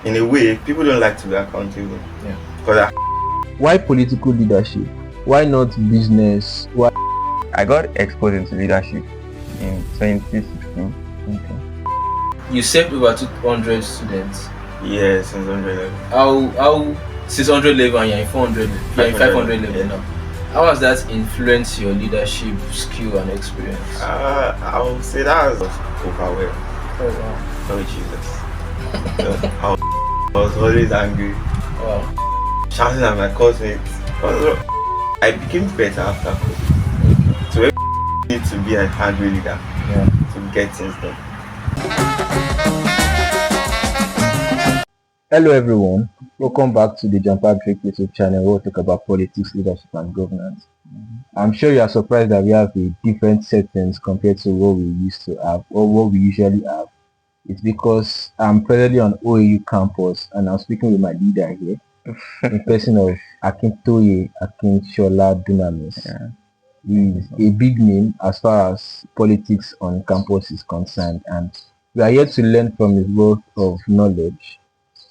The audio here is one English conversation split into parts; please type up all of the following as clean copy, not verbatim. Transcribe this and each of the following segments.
in a way, people don't like to be accountable. Yeah. Because Why political leadership? Why not business? Why? I got exposed into leadership in 2016. Okay. You saved over 200 students. yeah, since 100 level. How 600 level and you're in 400, you're in 500 level yeah. now. How has that influenced your leadership skill and experience? I would say that was overwhelmed. Oh wow. Oh Jesus. I was always angry, Wow. shouting at my classmates. I became better after COVID. So everything needs to be a hand leader to get things done. Hello everyone, welcome back to the John Patrick YouTube channel where we talk about politics, leadership and governance. I'm sure you are surprised that we have a different settings compared to what we used to have or what we usually have. It's because I'm presently on OAU campus and I'm speaking with my leader here in person of Akintoye Akinshola Dunamis. He's a big name as far as politics on campus is concerned, and we are here to learn from his wealth of knowledge.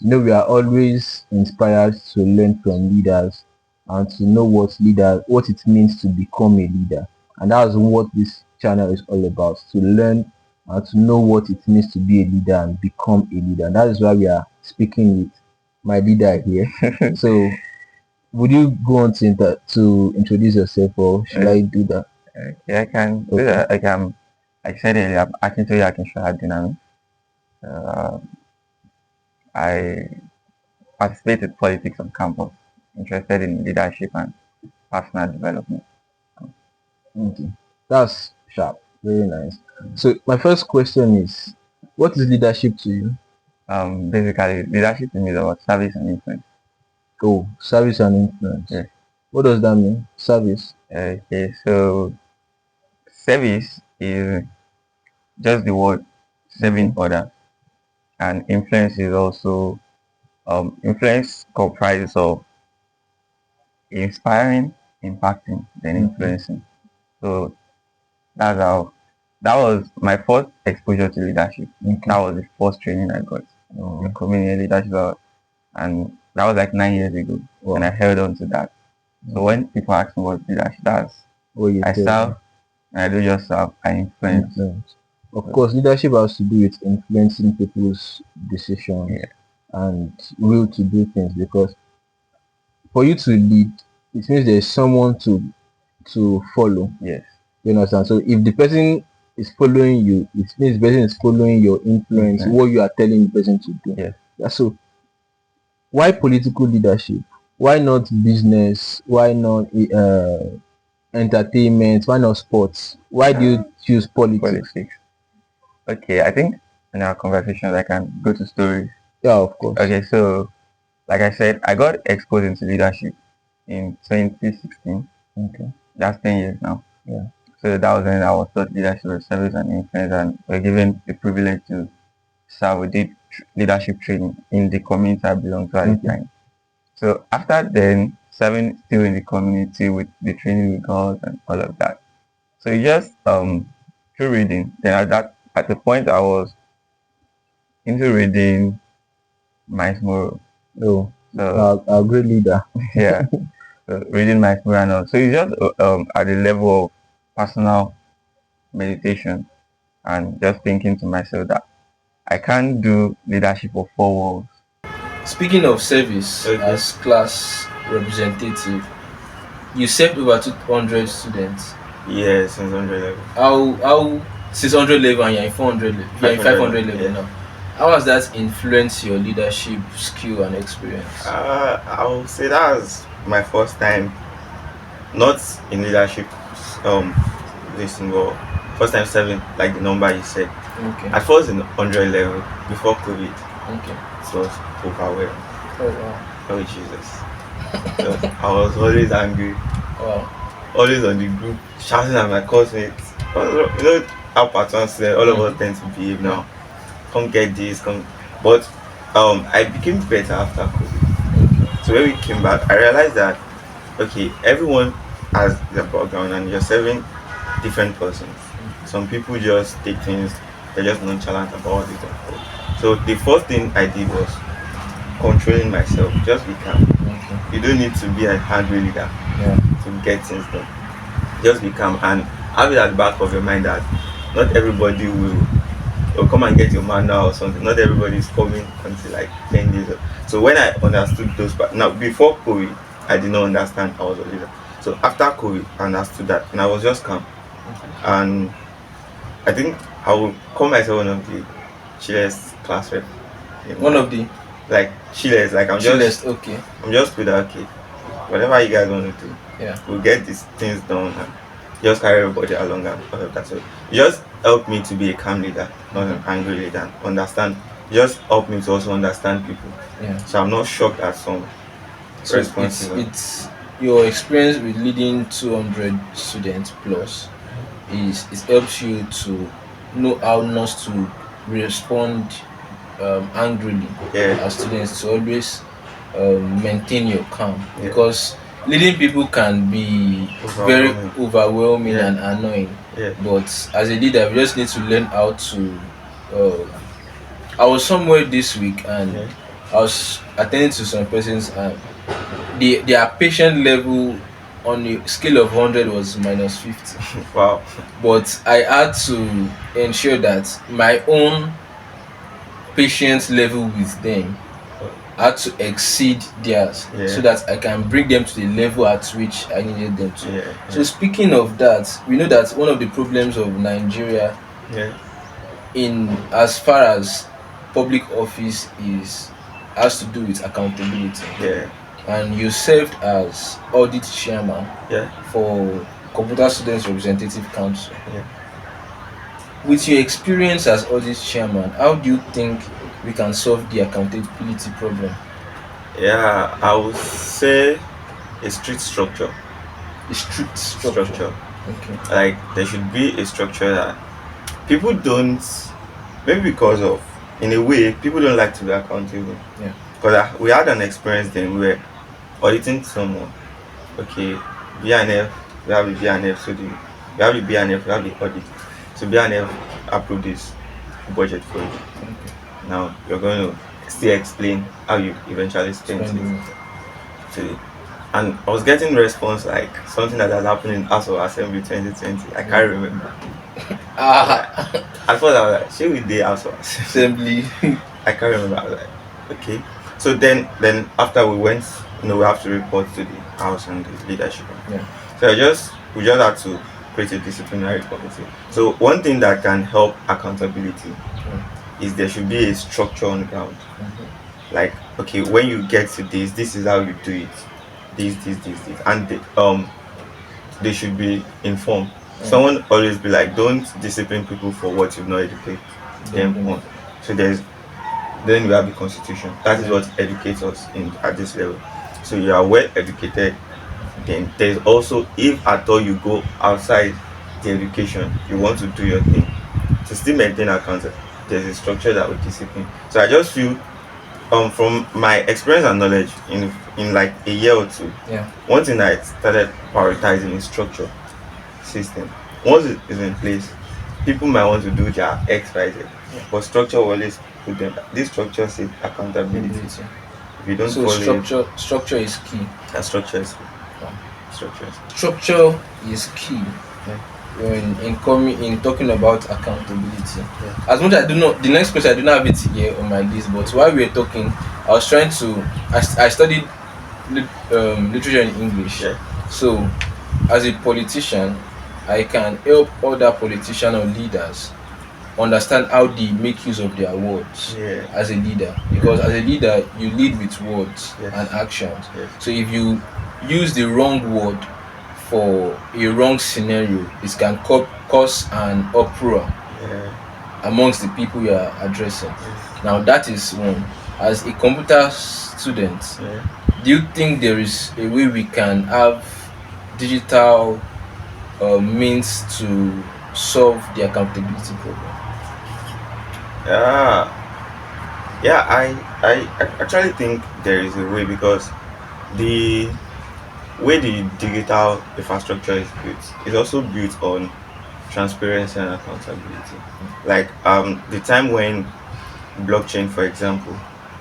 We are always inspired to learn from leaders and to know what it means to become a leader. And that's what this channel is all about, to learn and to know what it means to be a leader and become a leader. And that is why we are speaking with my leader here. So would you go on to introduce yourself, or should I do that? Yeah, I can do that. I said earlier, I can tell you I can show Dunamis. I participate in politics on campus, interested in leadership and personal development. Okay, that's sharp. Very nice. So my first question is, what is leadership to you? Basically, leadership to me is about service and influence. Oh, service and influence. Yeah. What does that mean? Service. Okay, so service is just the word serving others, and influence is also influence comprises of inspiring, impacting, then influencing. So that's how that was my first exposure to leadership. That was the first training I got. The community leadership and that was like 9 years ago. And I held on to that. So when people ask me what leadership, that's I serve and I do just serve, I influence. Of course, leadership has to do with influencing people's decisions and will to do things, because for you to lead, it means there's someone to follow. Yes. You understand? So if the person is following you, it means the person is following your influence, what you are telling the person to do. Yes. So why political leadership? Why not business? Why not entertainment? Why not sports? Why do you choose politics? Okay, I think in our conversations I can go to stories. Yeah, of course. Okay, so like I said, I got exposed into leadership in 2016. Okay. That's 10 years now. Yeah. So that was when I was taught leadership, service and influence, and we're given the privilege to serve. We did leadership training in the community I belong to at the time. So after then, serving still in the community with the training we got and all of that. So you just through reading. Then at the point I was into reading Miles Moreau. Oh, so, a great leader. Yeah. So reading Miles Moreau and all. So it's just at the level of personal meditation and just thinking to myself that I can't do leadership of 4 walls. Speaking of service, as class representative, you saved over 200 students. Yeah, since 100 level. How 600 level and you're in 400 level, you're in 500 level now. How has that influenced your leadership skill and experience? I would say that was my first time, not in leadership, but first time serving, like the number you said. Okay. At first in 100 level before COVID. Okay. So overwhelmed. Oh wow. Oh Jesus. So I was always angry. Wow. Always on the group, shouting at my classmates. You know how part one said all of us tend to behave now. Come get this, come. But I became better after COVID. So when we came back, I realized that okay, everyone has their background and you're serving different persons. Some people just take things, they're just nonchalant about it. So the first thing I did was controlling myself. Just be calm. Okay. You don't need to be a angry leader Yeah. to get things done. Just be calm and have it at the back of your mind that not everybody will come and get your man now or something. Not everybody is coming until like 10 days. So when I understood those now before COVID, I did not understand I was a leader. So after COVID, I understood that and I was just calm. And I think I will call myself one of the chillest class rep. One of the Like chillest, like chillest. Okay. I'm just with that kid. Whatever you guys want to do, Yeah. we'll get these things done and just carry everybody along and all of that. So it just helped me to be a calm leader, not an angry leader, and understand. It just helped me to also understand people. Yeah. So I'm not shocked at some So responses. it's your experience with leading 200 students plus is it helps you to know how not to respond angrily Yeah, as students, to always maintain your calm, yeah, because leading people can be very overwhelming. overwhelming Yeah, and annoying, yeah, but as a leader we just need to learn how to uh, I was somewhere this week and yeah. I was attending to some persons and their patient level on a scale of 100 was -50, Wow. but I had to ensure that my own patience level with them had to exceed theirs so Yeah, that I can bring them to the level at which I needed them to. yeah, So speaking of that, we know that one of the problems of Nigeria yeah, in as far as public office is has to do with accountability. yeah, And you served as audit chairman yeah, for Computer Students Representative Council. yeah. With your experience as audit chairman, how do you think we can solve the accountability problem? Yeah, I would say a strict structure. A strict structure. Structure. Okay. Like there should be a structure that people don't, maybe because of, in a way, people don't like to be accountable. Yeah. Because we had an experience then where auditing someone, okay, BNF, we have the BNF, so we have the BNF, we have the audit. So BNF approve this budget for you. Okay. Now you're going to still explain how you eventually spent it. Spending. To, and I was getting response like something that has happened in House of Assembly 2020. I can't remember. Ah, At first I was like, should we do House of Assembly? assembly. I can't remember. I was like, okay. So then after we went, we have to report to the house and the leadership. Yeah. So we just had to create a disciplinary committee. So one thing that can help accountability is there should be a structure on the ground. Like, okay, when you get to this is how you do it. This, and they should be informed. Someone always be like, don't discipline people for what you've not educated them on. So then we have the constitution. That is what educates us in at this level. So you are well educated. Then there's also, if at all you go outside the education, you want to do your thing to still maintain account. There's a structure that will discipline. So I just feel, from my experience and knowledge in like a year or two, Yeah. one thing that I started prioritizing is structure system. Once it is in place, people might want to do their X, Y, Z, but structure will always put them. This structure says accountability. Ability. If you don't So follow structure is key. that structure is Wow. structure is Structure is key Yeah. when in talking about accountability. Yeah. As much as I do not, the next question I do not have it here on my list, but while we were talking, I was trying to. I studied literature in English, Yeah. so as a politician, I can help other politicians or leaders understand how they make use of their words Yeah. as a leader, because as a leader you lead with words Yes. and actions. Yes. So if you use the wrong word for a wrong scenario, it can cause an uproar Yeah. amongst the people you are addressing. Now that is one. As a computer student, Yeah. do you think there is a way we can have digital means to solve the accountability problem? Yeah. Yeah, I actually think there is a way because the way the digital infrastructure is built is also built on transparency and accountability. Like the time when blockchain, for example,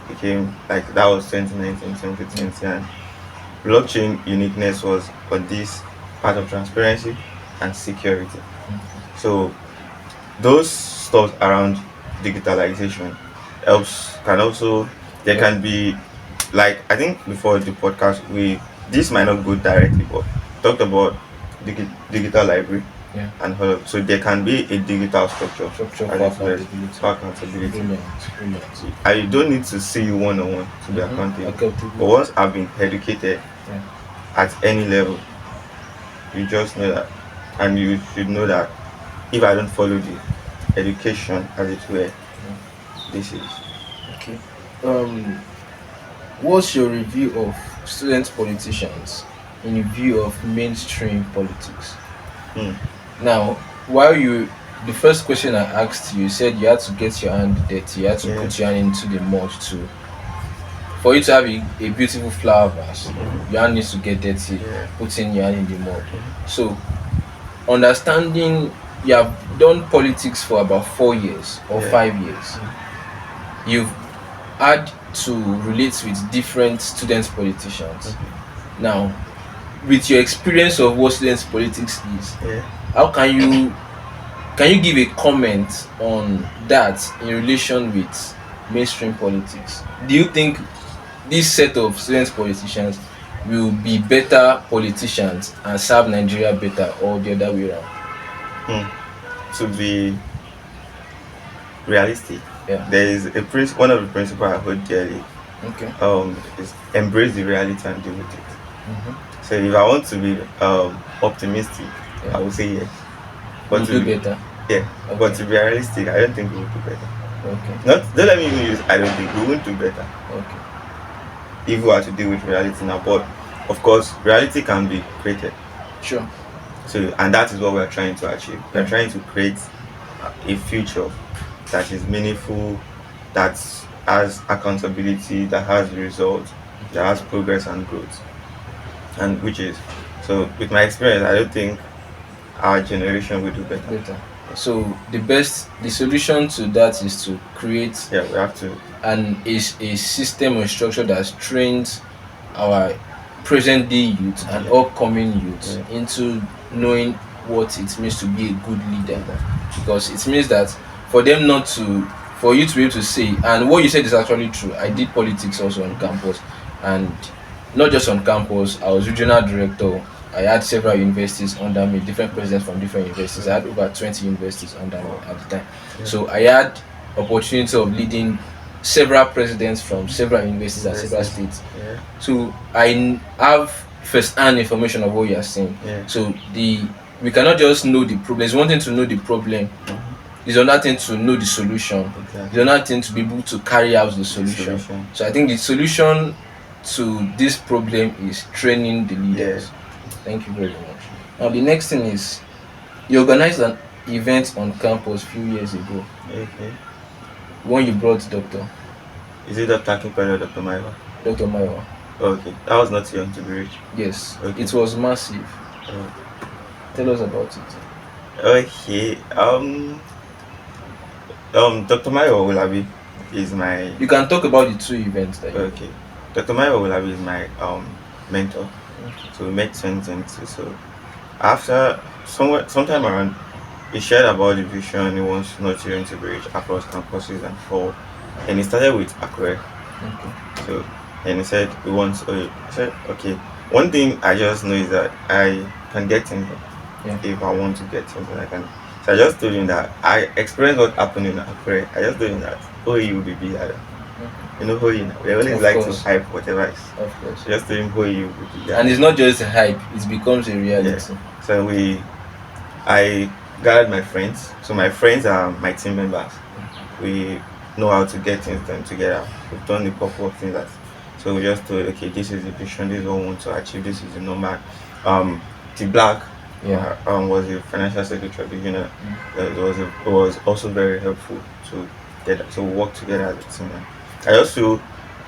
became like that was 2019, 2020, and blockchain uniqueness was on this part of transparency and security. So those stuff around digitalization helps can also there Yeah. can be like I think before the podcast we this might not go directly but talked about digital library Yeah. and all of, so there can be a digital structure Structure as for it were accountability. for accountability. Brilliant. Brilliant. I don't need to see you one on one to be accountable. But Accountability. once I've been educated Yeah. at any level, you just know that, and you should know that if I don't follow the education as it were, this is. Okay. Um, what's your review of student politicians in view of mainstream politics? Hmm. Now, while you, the first question I asked you, you said you had to get your hand dirty, you had to Yeah. put your hand into the mud to, for you to have a beautiful flower vase, your hand needs to get dirty, Yeah. putting your hand in the mud. So, understanding you have done politics for about 4 years or Yeah. 5 years, you've had to relate with different student politicians. Now, with your experience of what student politics is, Yeah. how can you give a comment on that in relation with mainstream politics? Do you think this set of student politicians will be better politicians and serve Nigeria better, or the other way around? Hmm. To be realistic, Yeah. there is a one of the principles I hold dearly. Okay. Is embrace the reality and deal with it. Mm-hmm. So if I want to be optimistic, I Yeah. will say yes. We'll But do to be, better. yeah, but Okay. to be realistic, I don't think we will do better. Okay. Not don't let me even use I don't think we won't do better Okay. if we are to deal with reality now. But of course, reality can be created. Sure. So and that is what we are trying to achieve. We are Yeah. trying to create a future that is meaningful, that has accountability, that has results, that has progress and growth, and which is so. With my experience, I don't think our generation will do better. Better. So the solution to that is to create Yeah, we have to. a system or structure that trains our present day youth and Yeah, upcoming youth yeah, into knowing what it means to be a good leader, because it means that for them not to for you to be able to say, and what you said is actually true. I did politics also on campus, and not just on campus. I was regional director. I had several universities under me, different presidents from different universities. I had over 20 universities under me at the time. yeah. So I had opportunity of leading several presidents from several universities and several states. Yeah, So have first-hand information of what you are saying. yeah. So we cannot just know the problem. It's one thing to know the problem. It's another thing to know the solution. It's Exactly. another thing to be able to carry out the solution. Solution. So I think the solution to this problem is training the leaders. Thank you very much. Now the next thing is you organized an event on campus a few years ago Okay. when you brought Is it Dr. Akinpele or Dr. Maiva? Dr. Mayo. Okay, that was not young to be rich. Yes, Okay. it was massive. Oh, Tell us about it. okay. Dr. Maiva Olabi is my You can talk about the two events that you okay. Dr. Maiva Olabi is my mentor. Okay. So we met 2022. So after sometime around, he shared about the vision he wants Nigerian to be rich across campuses and all. And he started with Akure. Okay. So and he said he wants. I said okay. One thing I just know is that I can get things done. Yeah. If I want to get something, I can. So I just told him that I experienced what happened in Akure. I just told him that he will be bigger. You know who you. They always Of like course. to hype whatever is. Of course. So just told him who you will be bigger. And it's not just a hype, it becomes a reality. So I gathered my friends. So my friends are my team members. We know how to get things done together. We've done a couple of things that. So we just thought, okay, this is the vision. This is what we want to achieve. This is the number. The Black Yeah. was the financial secretary of the union. It was also very helpful to get to work together as a team. I just feel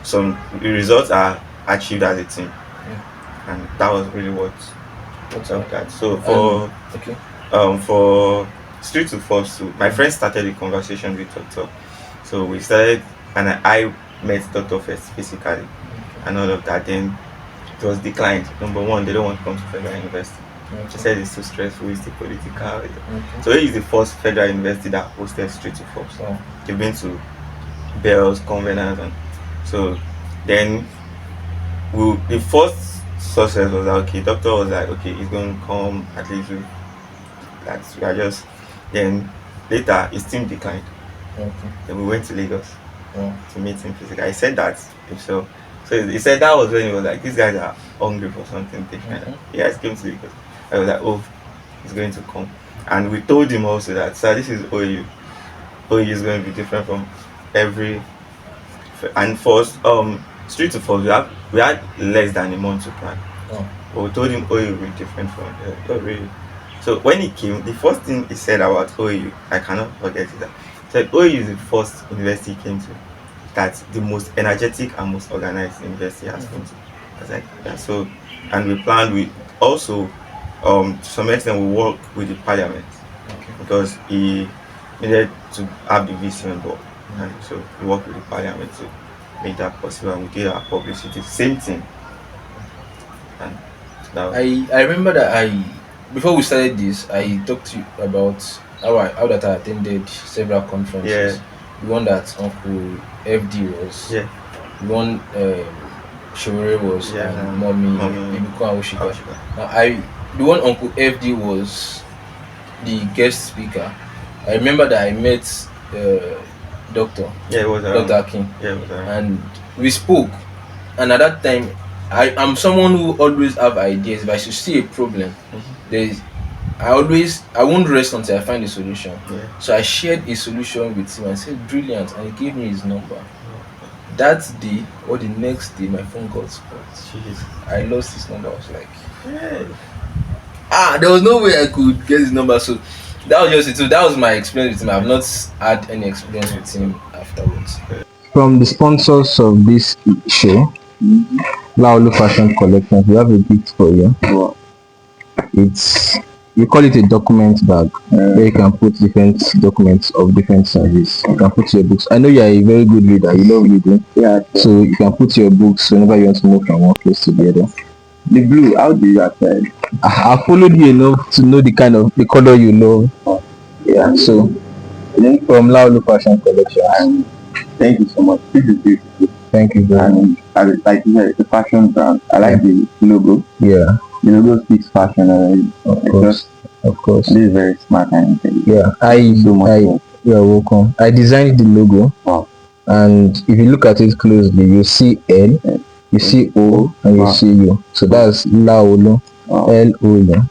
some the results are achieved as a team, and that was really what What's helped up? that. So for Okay. for street to force to my friend started the conversation with Doctor. So we started and I met Dr. First physically and all of that. Then it was declined. Number one, they don't want to come to Federal University. She Okay. said it's too stressful, it's too political. Okay. So it is the first federal university that hosted Street to Force. So, They've been to Bells, Covenant, and so then the first success was that, okay. Doctor was like, okay, he's going to come at least. We are just then later his team declined. okay. Then we went to Lagos Oh, to meet him physically. I said that himself. So he said that was when he was like, these guys are hungry for something different. He guys came to Lagos. I was like, oh, he's going to come. And we told him also that, sir, this is OU. OU is going to be different from every. And for Street to Fall, we had less than a month to plan. oh, But we told him OU will be different from really. So when he came, the first thing he said about OU, I cannot forget it. That he said OU is the first university he came to that's the most energetic and most organized university has come to. I was like, yeah, so, and we planned with also to some extent we work with the parliament okay. because he needed to have the VC on board, and so we worked with the parliament to make that possible, and we did our publicity, same thing, and that was, I remember that before we started this, I talked to you about how that I attended several conferences. Yeah. The one that Uncle FD was. yeah, The one Shomore was. Yeah, And Mommy Mommy Ibuko and Oshika. Oshika. Now the one Uncle FD was the guest speaker. I remember that I met Doctor yeah, it was Dr. Akin, yeah, it was and we spoke. And at that time, I'm someone who always have ideas. If I should see a problem, there's I won't rest until I find a solution. yeah. So I shared a solution with him and said brilliant, and he gave me his number. That day or the next day, my phone got spoiled. Jeez. I lost his number. I was like, Yeah. there was no way I could get his number. So that was just it. So that was my experience with him. I've not had any experience with him afterwards. From the sponsors of this show, Laolu Fashion Collections, we have a gift for you. Wow. It's we call it a document bag where you can put different documents of different sizes. You can put your books. I know you are a very good reader. You love reading. Yeah. So you can put your books whenever you want to move from one place to the other. The blue, how do you apply? I followed you enough to know the color you love. Yeah. So from Laolu Fashion Collection. Thank you so much. This is beautiful. Thank you very much. And like you said, it's a fashion brand. I like the logo. Yeah. The logo speaks fashion already. Of course. This is very smart and intelligent. Yeah. You're welcome. I designed the logo. Wow. And if you look at it closely, you see L, you see O, and you see U. So that's Laolu, L-O-U.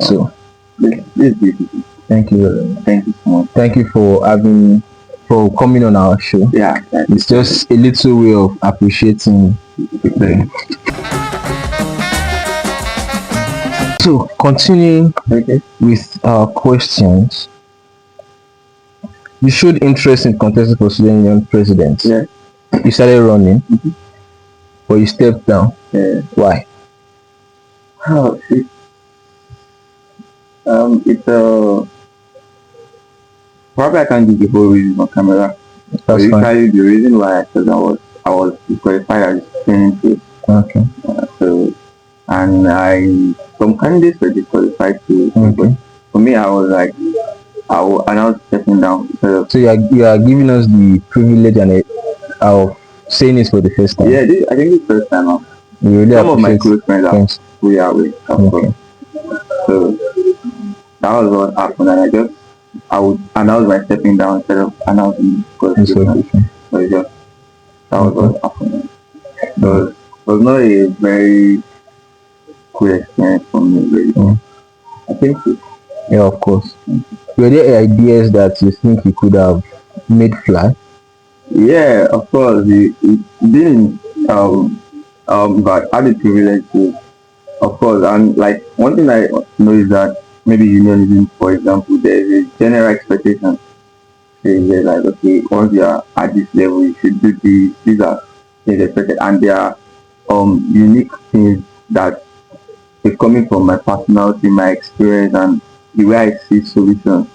So This is beautiful. thank you very much. Thank you so much. Thank you for coming on our show. Yeah. It's just a little way of appreciating them. So continuing with our questions. You showed interest in contesting for Student Union president. Yeah. You started running, but you stepped down. Yeah. Why? Oh, it's probably I can't give the whole reason on camera. But That's fine. usually the reason why I said I was qualified as training field. Okay. So and some candidates were disqualified too. But for me, I was like, I was stepping down. So you are giving us the privilege and of saying it for the first time. Yeah, I think it's the first time. You really Some of my appreciate close friends are fully away. Okay. So that was what happened, and I would announce my stepping down instead of announcing qualification. So that was what happened. So it was not a very cool experience for me, really. I think so. Yeah, of course. Were there ideas that you think you could have made fly? Yeah, of course. It didn't but I had the privilege to, of course, and like one thing I know is that maybe unionism, for example, there is a general expectation. They're like, okay, once you are at this level, you should do these are things expected, and there are unique things that is coming from my personality, my experience, and the way I see solutions.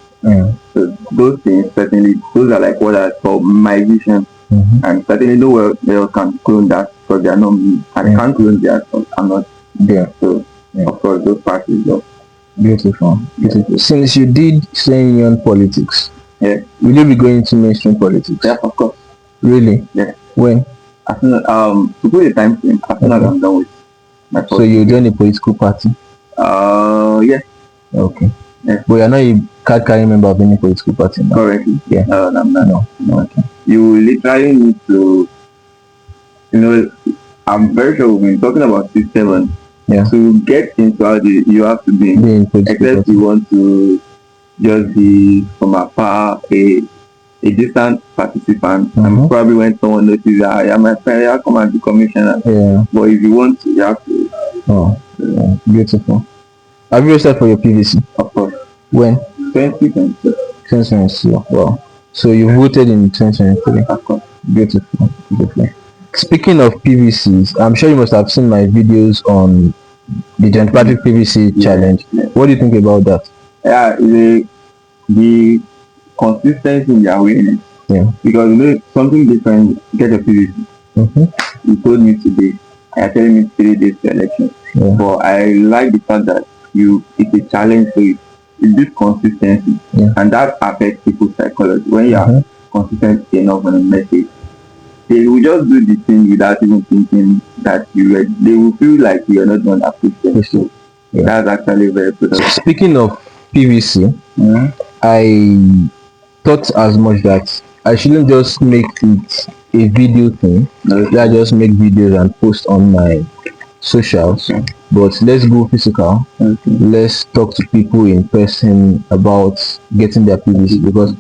So those things certainly, those are like what I call my vision. And certainly no one else can clone that because they are not me. And I can't clone theirs because I'm not there. So of course those parties just Beautiful. Beautiful. Since you did senior politics, yeah. will you be going to mainstream politics? Yeah, of course. Really? Yeah. When? As soon as, to put a time frame, as soon as I'm done with my So you join a political party? Yeah. Okay. Yeah. But you're not a card carrying member of any political party now? Correctly. Yeah. No, I'm not. No. Okay. You literally need to, I'm very sure we've been talking about system. Yeah. To get into how you have to be in political except party. you want to just be from afar a distant participant. And probably when someone notices that I'm my friend, I'll come and be commissioner. Yeah. But if you want to, you have to. Oh, yeah. Beautiful. Have you registered for your PVC? Of course. When? 2022. 2022. Wow. So you voted in 2023? Of course. Beautiful. Beautiful. Speaking of PVCs, I'm sure you must have seen my videos on the democratic PVC challenge. Yeah. What do you think about that? Yeah, the consistency in the awareness. Yeah. Because something different, get a PVC. You told me today, I are telling me 3 days to election. Yeah. But I like the fact that it's a challenge for you. It's this consistency. Yeah. And that affects people's psychology. When you are consistent enough on a message, they will just do the thing without even thinking that they will feel like you're not going to appreciate. So that's actually very productive. Speaking of PVC, I thought as much that I shouldn't just make it a video thing. I just make videos and post on my socials. But let's go physical. Let's talk to people in person about getting their PVC, because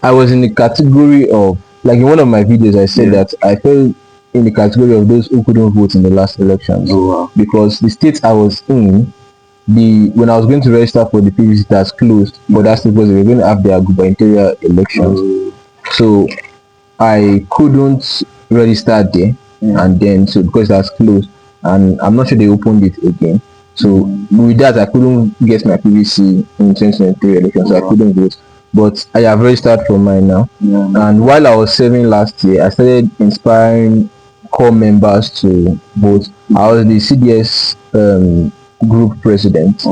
I was in the category of, like in one of my videos I said that I fell in the category of those who couldn't vote in the last elections. Because the state I was in, when I was going to register for the PVC, that's closed, but that's because they were going to have their gubernatorial elections. So I couldn't register there, and then so because that's closed, and I'm not sure they opened it again. So with that, I couldn't get my PVC in 2023 elections, so I couldn't vote. But I have registered for mine now. And while I was serving last year, I started inspiring core members to vote. I was the CDS group president.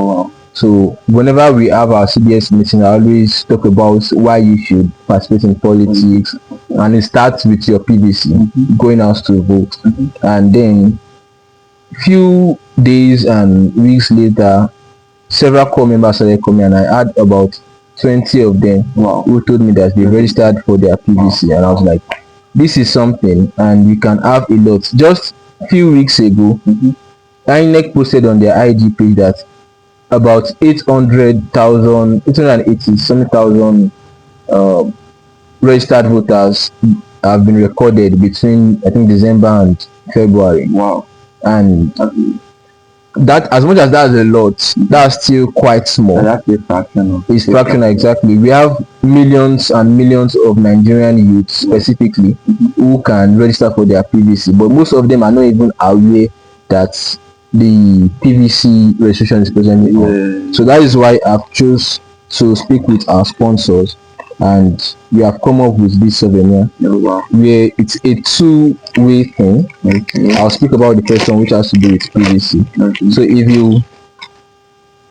So whenever we have our CDS meeting, I always talk about why you should participate in politics, and it starts with your PVC, going out to vote. And then few days and weeks later, several core members started coming, and I had about 20 of them who told me that they registered for their PVC. And I was like, this is something, and we can have a lot. Just a few weeks ago, INEC posted on their IG page that about 880 something thousand registered voters have been recorded between, I think, December and February. And that, as much as that's a lot, that's still quite small. That's a fraction of it's fractional, exactly. We have millions and millions of Nigerian youths specifically who can register for their PVC, but most of them are not even aware that the PVC registration is presently on. So that is why I've chose to speak with our sponsors, and we have come up with this souvenir where it's a two-way thing. I'll speak about the first one, which has to do with PVC. So if you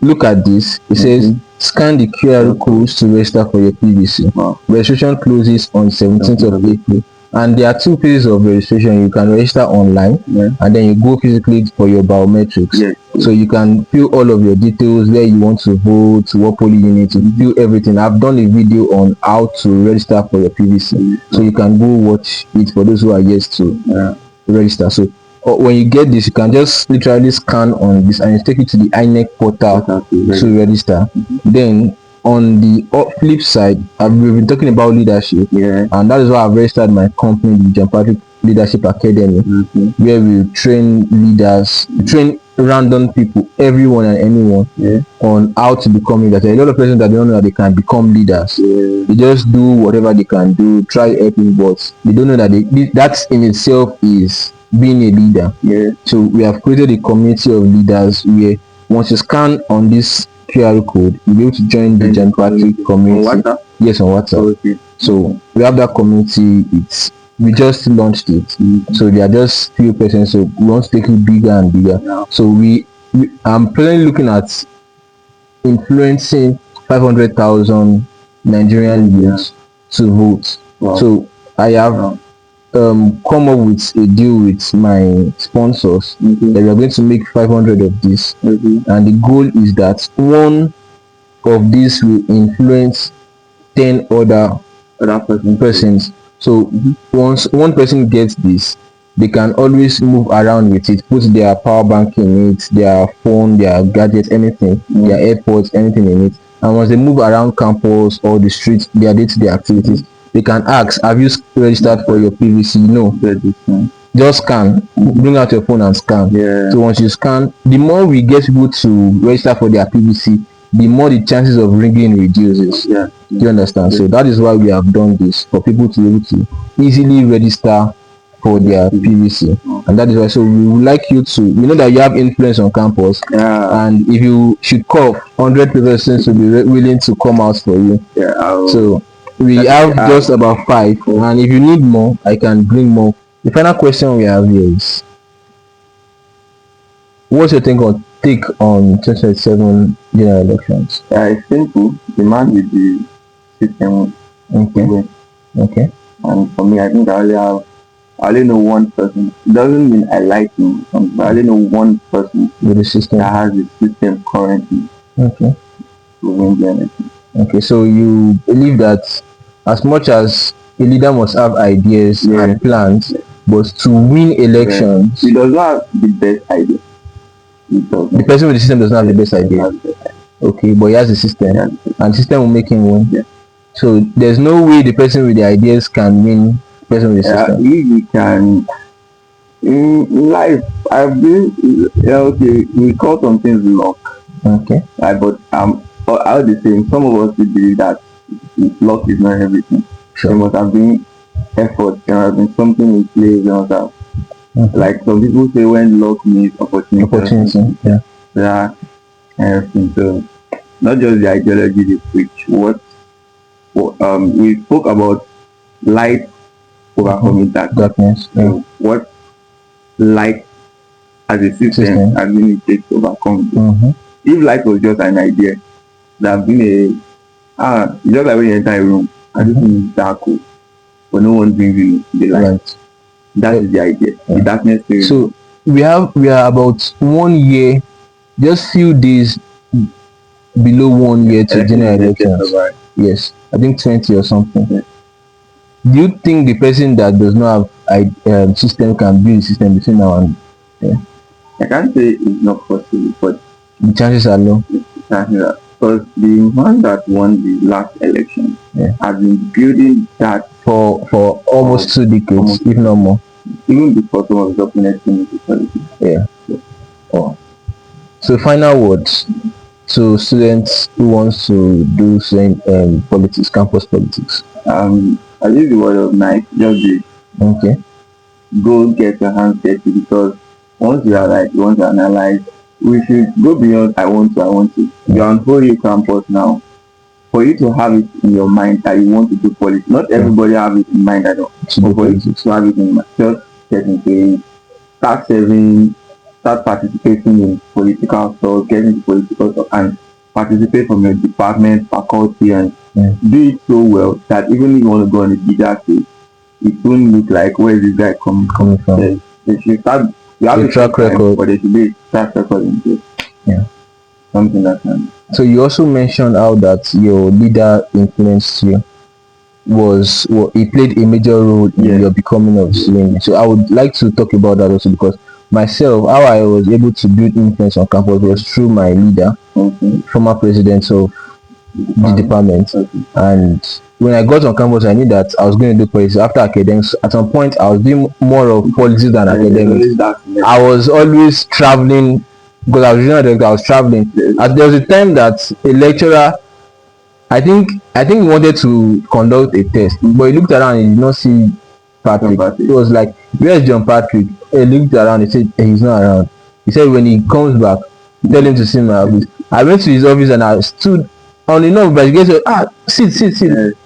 look at this, it says scan the QR codes to register for your PVC. Registration closes on 17th of April, and there are 2 phases of registration. You can register online, and then you go physically for your biometrics. So you can fill all of your details, where you want to vote, what polling you need to fill everything. I've done a video on how to register for your PVC, so you can go watch it for those who are yet to register. So when you get this, you can just literally scan on this, and it take you to the INEC portal to register. Then on the flip side, we've been talking about leadership, and that is why I've registered my company, the Democratic Leadership Academy, where we train leaders, train random people, everyone and anyone, on how to become leaders. There are a lot of persons that don't know that they can become leaders. They just do whatever they can do, try helping, but they don't know that that in itself is being a leader. So we have created a community of leaders where once you scan on this QR code, you'll be able to join the Democratic community. Yes, on WhatsApp. So we have that community. It's we just launched it, so there are just few persons. So we want to take it bigger and bigger. So we I'm presently looking at influencing 500,000 Nigerian youths to vote. So I have come up with a deal with my sponsors that we are going to make 500 of this, and the goal is that one of these will influence 10 other persons. So once one person gets this, they can always move around with it, put their power bank in it, their phone, their gadgets, anything, their AirPods, anything in it. And once they move around campus or the streets, their day-to-day activities, they can ask, have you registered for your PVC? No. Just scan, bring out your phone and scan. So once you scan, the more we get people to register for their PVC, the more the chances of ringing reduces. Do you understand? So that is why we have done this, for people to be able to easily register for their PVC. And that is why, so we would like you to, we know that you have influence on campus, and if you should call 100 persons to be willing to come out for you. So we have just about 5, and if you need more, I can bring more. The final question we have here is, what's your take on 2027 general elections? It's simple. The man with the system. Okay. And for me, I think I only know one person. It doesn't mean I like him, but I only know one person with the system that has the system currently. Okay. To win the election. Okay, so you believe that as much as a leader must have ideas and plans, but to win elections, he does not have the best idea. The person with the system does not have the best idea. Okay, but he has the system, and the system will make him win. So there's no way the person with the ideas can win the person with the system. If he can, in life, I've been okay. We call some things luck. Okay. But I would say some of us believe that luck is not everything. Sure. There must have been effort. There must have been something in place. There must have, like some people say, when luck meets opportunity. Yeah. Everything. So not just the ideology they preach. We spoke about light overcoming darkness. So what light as a system has been it takes to overcome it. If light was just an idea, there have been just like when you enter a room and this thing is dark, but no one brings in the light. Right. That is the idea. The darkness theory. So we are about 1 year, just few days below 1 year to general elections. Yes, I think 20 or something. Do you think the person that does not have system can build a system between now and then? I can't say it's not possible, but the chances are low. Because the man that won the last election has been building that for almost 2 decades, if not more. Even before some of his opponents came into politics. So final words to students who wants to do politics, campus politics. I use the word of night, just be go get your hands dirty, because once you are you want to analyze, we should go beyond I want to. You're on Holy campus now. For you to have it in your mind that you want to do politics, not everybody have it in mind at all. But for you to have it in mind, just get into it, start serving, start participating in political stuff, get into political stuff, and participate from your department, faculty, and do it so well that even if you want to go on a bigger stage, it won't look like where is this guy coming from. They should start. You have a track record, but there should be a track record in place. Something that can. So you also mentioned how that your leader influenced you. He played a major role in your becoming of student. So I would like to talk about that also, because myself, how I was able to build influence on campus was through my leader, former president of the department. And when I got on campus, I knew that I was going to do politics after academics. At some point, I was doing more of politics than academics. I was always traveling, because I was traveling. And there was a time that a lecturer, I think he wanted to conduct a test, but he looked around and he did not see Patrick. He was like, where's John Patrick? He looked around, he said, he's not around. He said, when he comes back, tell him to see my office. I went to his office and I stood on the number, but he said, sit.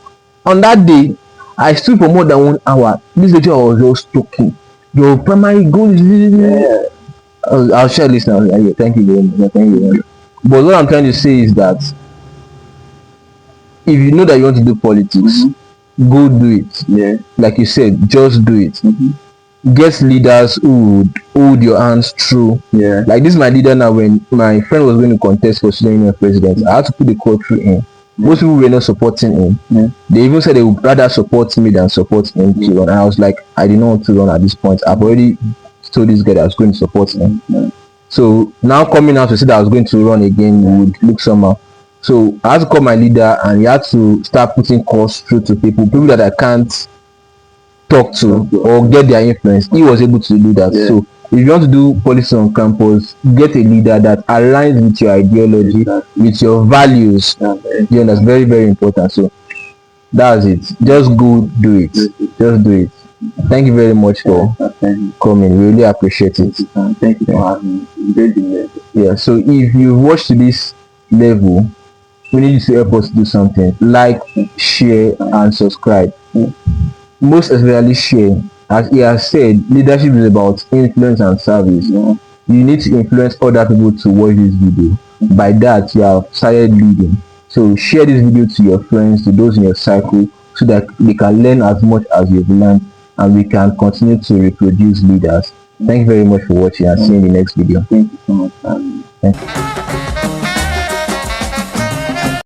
On that day, I stood for more than 1 hour. This lecture was just talking. Your primary goal is. I'll share this now. Yeah, thank you very much. Yeah, thank you very much. But what I'm trying to say is that if you know that you want to do politics, go do it. Yeah. Like you said, just do it. Get leaders who would hold your hands through. Yeah. Like this is my leader now. When my friend was going to contest for student union president, I had to put the call through him. Most people were not supporting him. They even said they would rather support me than support him to run. And I was like, I did not want to run at this point. I've already told this guy that I was going to support him. So now coming out to say that I was going to run again would look somehow. So I had to call my leader, and he had to start putting calls through to people that I can't talk to or get their influence. He was able to do that. Yeah. So if you want to do politics on campus, get a leader that aligns with your ideology, with your values. You know, that's very, very important. So that's it. Just go do it. Just do it. Thank you very much for coming. We really appreciate it. Thank you for having me. Yeah, so if you've watched to this level, we need you to help us do something. Like, share, and subscribe. Most especially share. As he has said, leadership is about influence and service. You need to influence other people to watch this video. By that, you have started leading. So share this video to your friends, to those in your circle, so that they can learn as much as you've learned, and we can continue to reproduce leaders. Thank you very much for watching, and see you in the next video. Thank you so much. Thank you.